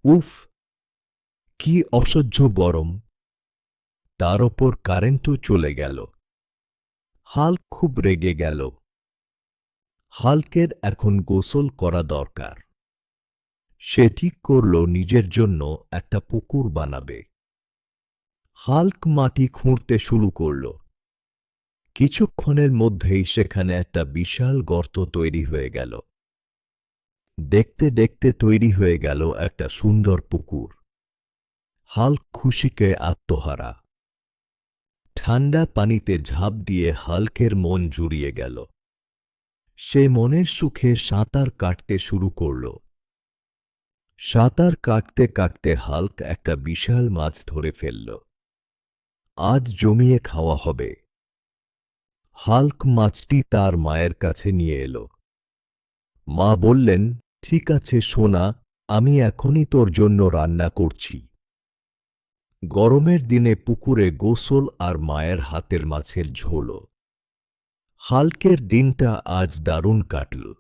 উফ, কি অসহ্য গরম! তার ওপর কারেন্টও চলে গেল। হাল্ক খুব রেগে গেল। হাল্কের এখন গোসল করা দরকার। সে ঠিক করল নিজের জন্য একটা পুকুর বানাবে। হাল্ক মাটি খুঁড়তে শুরু করল। কিছুক্ষণের মধ্যেই সেখানে একটা বিশাল গর্ত তৈরি হয়ে গেল। দেখতে দেখতে তৈরি হয়ে গেল একটা সুন্দর পুকুর। হাল্ক খুশিতে আত্মহারা। ঠান্ডা পানিতে ঝাঁপ দিয়ে হাল্কের মন জুড়িয়ে গেল। সে মনের সুখে সাঁতার কাটতে শুরু করল। সাঁতার কাটতে কাটতে হাল্ক একটা বিশাল মাছ ধরে ফেলল। আজ জমিয়ে খাওয়া হবে। হাল্ক মাছটি তার মায়ের কাছে নিয়ে এলো। মা বললেন, ঠিক আছে সোনা, আমি এখনই তোর জন্য রান্না করছি। গরমের দিনে পুকুরে গোসল আর মায়ের হাতের মাছের ঝোল। হাল্কের দিনটা আজ দারুণ কাটল।